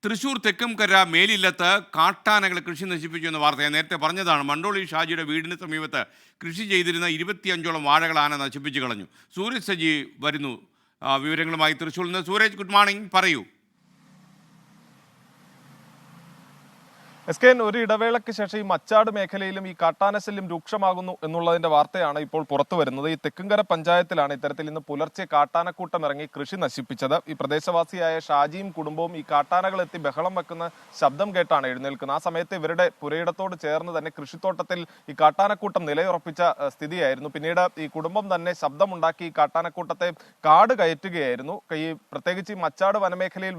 തൃശൂർ തെക്കുംകര മേലില്ലത്ത് കാട്ടാനകൾ കൃഷി നശിപ്പിച്ചു എന്ന വാർത്ത ഞാൻ നേരത്തെ പറഞ്ഞതാണ്. മണ്ടോളി ഷാജിയുടെ വീടിന് സമീപത്ത് കൃഷി ചെയ്തിരുന്ന 25ഓളം വാഴകൾ ആന നശിപ്പിച്ചു കളഞ്ഞു. സൂരജ് സജി വരുന്നു വിവരങ്ങളുമായി തൃശൂരിൽ നിന്ന്. സൂരജ്, ഗുഡ് മോർണിംഗ്, പറയൂ. എസ് കെ, ഒരു ഇടവേളയ്ക്ക് ശേഷം ഈ മച്ചാട് മേഖലയിലും ഈ കാട്ടാനശല്യം രൂക്ഷമാകുന്നു എന്നുള്ളതിന്റെ വാർത്തയാണ് ഇപ്പോൾ പുറത്തു വരുന്നത്. ഈ തെക്കുംകര പഞ്ചായത്തിലാണ് ഇത്തരത്തിൽ ഇന്ന് പുലർച്ചെ കാട്ടാനക്കൂട്ടം ഇറങ്ങി കൃഷി നശിപ്പിച്ചത്. ഈ പ്രദേശവാസിയായ ഷാജിയും കുടുംബവും ഈ കാട്ടാനകൾ എത്തി ബഹളം വെക്കുന്ന ശബ്ദം കേട്ടാണ് എഴുന്നേൽക്കുന്നത്. ആ സമയത്ത് ഇവരുടെ പുരയിടത്തോട് ചേർന്ന് തന്നെ കൃഷിത്തോട്ടത്തിൽ ഈ കാട്ടാനക്കൂട്ടം നിലയുറപ്പിച്ച സ്ഥിതിയായിരുന്നു. പിന്നീട് ഈ കുടുംബം തന്നെ ശബ്ദമുണ്ടാക്കി ഈ കാട്ടാനക്കൂട്ടത്തെ കാട് കയറ്റുകയായിരുന്നു. ഈ പ്രത്യേകിച്ച് ഈ മച്ചാട് വനമേഖലയിൽ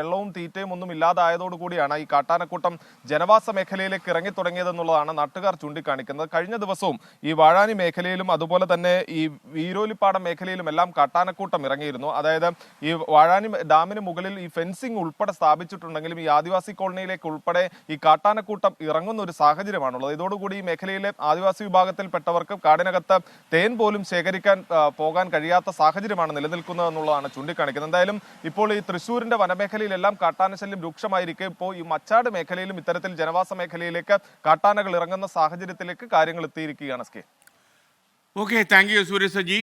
വെള്ളവും തീറ്റയും ഒന്നും ഇല്ലാതായതോടുകൂടിയാണ് ഈ കാട്ടാനക്കൂട്ടം ജനവാസ മേഖലയിലേക്ക് ഇറങ്ങി തുടങ്ങിയതെന്നുള്ളതാണ് നാട്ടുകാർ ചൂണ്ടിക്കാണിക്കുന്നത്. കഴിഞ്ഞ ദിവസവും ഈ വാഴാനി മേഖലയിലും അതുപോലെ തന്നെ ഈ വീരോലിപ്പാടം മേഖലയിലും എല്ലാം കാട്ടാനക്കൂട്ടം ഇറങ്ങിയിരുന്നു. അതായത് ഈ വാഴാനി ഡാമിന് മുകളിൽ ഈ ഫെൻസിംഗ് ഉൾപ്പെടെ സ്ഥാപിച്ചിട്ടുണ്ടെങ്കിലും ഈ ആദിവാസി കോളനിയിലേക്ക് ഉൾപ്പെടെ ഈ കാട്ടാനക്കൂട്ടം ഇറങ്ങുന്ന ഒരു സാഹചര്യമാണുള്ളത്. ഇതോടുകൂടി ഈ മേഖലയിലെ ആദിവാസി വിഭാഗത്തിൽപ്പെട്ടവർക്ക് കാടിനകത്ത് തേൻ പോലും ശേഖരിക്കാൻ പോകാൻ കഴിയാത്ത സാഹചര്യമാണ് നിലനിൽക്കുന്നത് എന്നുള്ളതാണ് ചൂണ്ടിക്കാണിക്കുന്നത്. എന്തായാലും ഇപ്പോൾ ഈ തൃശ്ശൂരിന്റെ വനമേഖലയിലെല്ലാം കാട്ടാനശല്യം രൂക്ഷമായിരിക്കെ ഇപ്പോൾ ഈ മച്ചാട് മേഖലയിലും ഇത്തരത്തിൽ ജനവാസ മേഖലയിലേക്ക് കാട്ടാനകൾ ഇറങ്ങുന്ന സാഹചര്യത്തിലേക്ക് കാര്യങ്ങൾ എത്തിയിരിക്കുകയാണ്. Okay, thank you Sooraj Saji.